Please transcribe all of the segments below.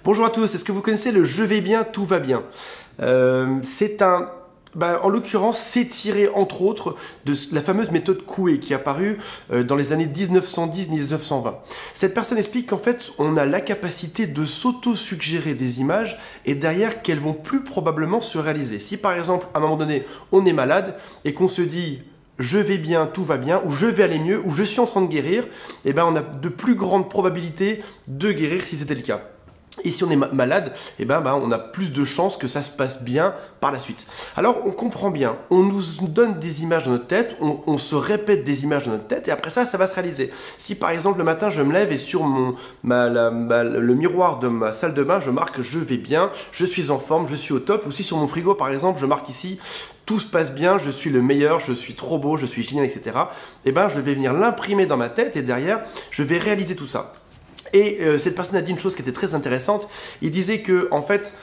Bonjour à tous, est-ce que vous connaissez le je vais bien, tout va bien? En l'occurrence, c'est tiré entre autres de la fameuse méthode Coué qui est apparue dans les années 1910-1920. Cette personne explique qu'en fait, on a la capacité de s'auto-suggérer des images et derrière qu'elles vont plus probablement se réaliser. Si par exemple, à un moment donné, on est malade et qu'on se dit je vais bien, tout va bien, ou je vais aller mieux, ou je suis en train de guérir, eh ben on a de plus grandes probabilités de guérir si c'était le cas. Et si on est malade, eh ben, on a plus de chances que ça se passe bien par la suite. Alors on comprend bien, on nous donne des images dans notre tête, on se répète des images dans notre tête et après ça va se réaliser. Si par exemple le matin je me lève et sur le miroir de ma salle de bain je marque je vais bien, je suis en forme, je suis au top, ou si sur mon frigo par exemple je marque ici tout se passe bien, je suis le meilleur, je suis trop beau, je suis génial, etc. Eh ben je vais venir l'imprimer dans ma tête et derrière je vais réaliser tout ça. Et cette personne a dit une chose qui était très intéressante. Il disait que en fait,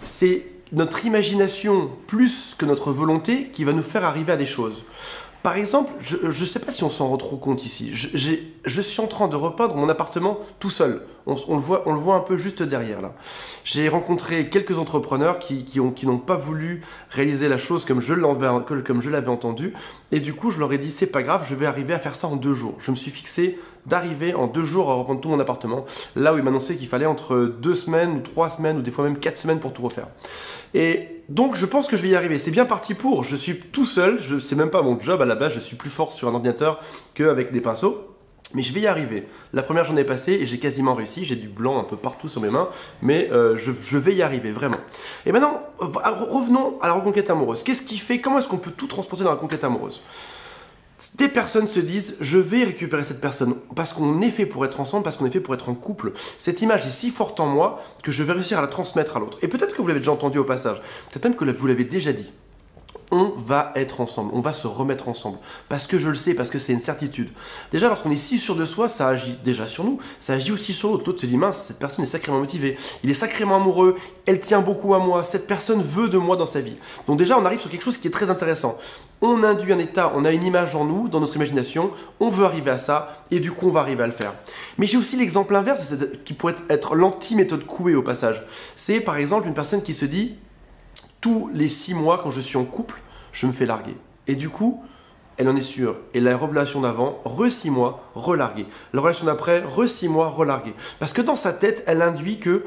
c'est notre imagination plus que notre volonté qui va nous faire arriver à des choses. Par exemple, je ne sais pas si on s'en rend trop compte ici. Je suis en train de repeindre mon appartement tout seul. On le voit un peu juste derrière là. J'ai rencontré quelques entrepreneurs qui n'ont pas voulu réaliser la chose comme je l'avais entendu. Et du coup, je leur ai dit, c'est pas grave, je vais arriver à faire ça en 2 jours. Je me suis fixé d'arriver en 2 jours à reprendre tout mon appartement. Là où il m'annonçait qu'il fallait entre 2 semaines ou 3 semaines ou des fois même 4 semaines pour tout refaire. Et donc je pense que je vais y arriver. C'est bien parti pour. Je suis tout seul. C'est même pas mon job à la base. Je suis plus fort sur un ordinateur qu'avec des pinceaux. Mais je vais y arriver. La première journée est passée et j'ai quasiment réussi. J'ai du blanc un peu partout sur mes mains. Mais je vais y arriver, vraiment. Et maintenant, revenons à la reconquête amoureuse. Qu'est-ce qui fait? Comment est-ce qu'on peut tout transporter dans la reconquête amoureuse? Des personnes se disent, je vais récupérer cette personne parce qu'on est fait pour être ensemble, parce qu'on est fait pour être en couple. Cette image est si forte en moi que je vais réussir à la transmettre à l'autre. Et peut-être que vous l'avez déjà entendu au passage, peut-être même que vous l'avez déjà dit. On va être ensemble, on va se remettre ensemble. Parce que je le sais, parce que c'est une certitude. Déjà, lorsqu'on est si sûr de soi, ça agit déjà sur nous, ça agit aussi sur l'autre. L'autre se dit, mince, cette personne est sacrément motivée, il est sacrément amoureux, elle tient beaucoup à moi, cette personne veut de moi dans sa vie. Donc déjà, on arrive sur quelque chose qui est très intéressant. On induit un état, on a une image en nous, dans notre imagination, on veut arriver à ça, et du coup, on va arriver à le faire. Mais j'ai aussi l'exemple inverse, qui pourrait être l'anti-méthode Coué au passage. C'est par exemple une personne qui se dit, tous les 6 mois, quand je suis en couple, je me fais larguer. Et du coup, elle en est sûre. Et la relation d'avant, 6 mois, relarguer. La relation d'après, 6 mois, relarguer. Parce que dans sa tête, elle induit que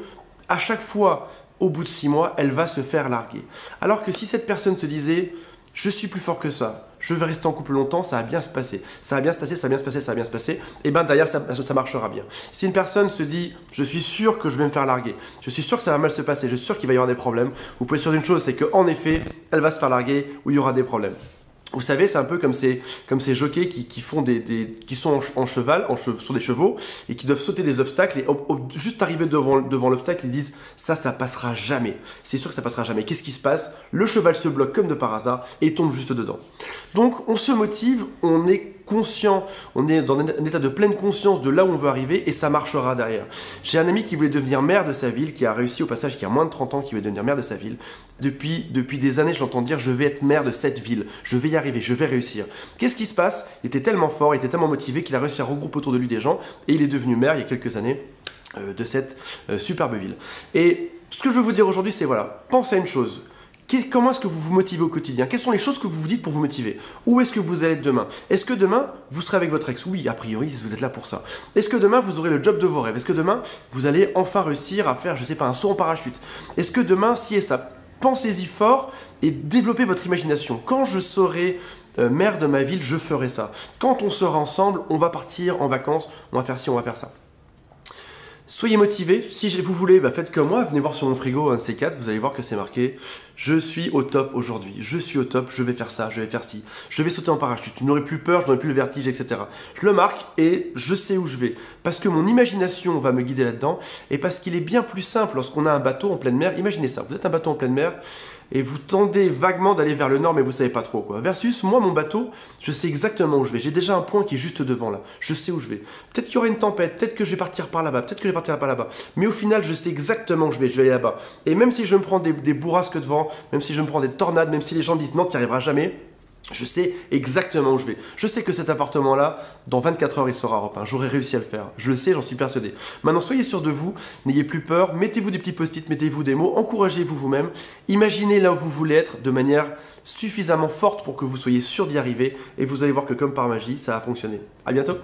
à chaque fois, au bout de 6 mois, elle va se faire larguer. Alors que si cette personne se disait, je suis plus fort que ça, je vais rester en couple longtemps, ça va bien se passer. Ça va bien se passer, ça va bien se passer, ça va bien se passer. Et bien derrière, ça marchera bien. Si une personne se dit, je suis sûr que je vais me faire larguer, je suis sûr que ça va mal se passer, je suis sûr qu'il va y avoir des problèmes, vous pouvez être sûr d'une chose, c'est qu'en effet, elle va se faire larguer ou il y aura des problèmes. Vous savez, c'est un peu comme ces jockeys qui sont en cheval, sur des chevaux, et qui doivent sauter des obstacles, et juste arriver devant l'obstacle, ils disent « ça passera jamais ». C'est sûr que ça passera jamais. Qu'est-ce qui se passe? Le cheval se bloque comme de par hasard, et tombe juste dedans. Donc, on se motive, on est conscient, on est dans un état de pleine conscience de là où on veut arriver, et ça marchera derrière. J'ai un ami qui voulait devenir maire de sa ville, qui a réussi au passage, qui a moins de 30 ans, qui voulait devenir maire de sa ville. Depuis des années, je l'entends dire « je vais être maire de cette ville, je vais y arriver, je vais réussir ». Qu'est-ce qui se passe? Il était tellement fort, il était tellement motivé qu'il a réussi à regrouper autour de lui des gens, et il est devenu maire il y a quelques années de cette superbe ville. Et ce que je veux vous dire aujourd'hui, c'est voilà, pensez à une chose. Comment est-ce que vous vous motivez au quotidien? Quelles sont les choses que vous vous dites pour vous motiver? Où est-ce que vous allez être demain? Est-ce que demain, vous serez avec votre ex? Oui, a priori, vous êtes là pour ça. Est-ce que demain, vous aurez le job de vos rêves? Est-ce que demain, vous allez enfin réussir à faire, je sais pas, un saut en parachute? Est-ce que demain, si et ça? Pensez-y fort et développez votre imagination. Quand je serai maire de ma ville, je ferai ça. Quand on sera ensemble, on va partir en vacances, on va faire ci, on va faire ça. Soyez motivés, si vous voulez, faites comme moi, venez voir sur mon frigo un de ces 4, vous allez voir que c'est marqué « Je suis au top aujourd'hui, je suis au top, je vais faire ça, je vais faire ci, je vais sauter en parachute, je n'aurai plus peur, je n'aurai plus le vertige, etc. » Je le marque et je sais où je vais, parce que mon imagination va me guider là-dedans, et parce qu'il est bien plus simple lorsqu'on a un bateau en pleine mer. Imaginez ça, vous êtes un bateau en pleine mer, et vous tendez vaguement d'aller vers le nord, mais vous ne savez pas trop quoi. Versus moi, mon bateau, je sais exactement où je vais. J'ai déjà un point qui est juste devant là. Je sais où je vais. Peut-être qu'il y aura une tempête, peut-être que je vais partir par là-bas, peut-être que je vais partir par là-bas. Mais au final, je sais exactement où je vais aller là-bas. Et même si je me prends des bourrasques devant, même si je me prends des tornades, même si les gens me disent non, tu n'y arriveras jamais, Je sais exactement où je vais. Je sais que cet appartement-là, dans 24 heures, il sera repeint. J'aurais réussi à le faire. Je le sais, j'en suis persuadé. Maintenant, soyez sûr de vous, n'ayez plus peur, mettez-vous des petits post-it, mettez-vous des mots, encouragez-vous vous-même, imaginez là où vous voulez être de manière suffisamment forte pour que vous soyez sûr d'y arriver et vous allez voir que comme par magie, ça va fonctionner. À bientôt.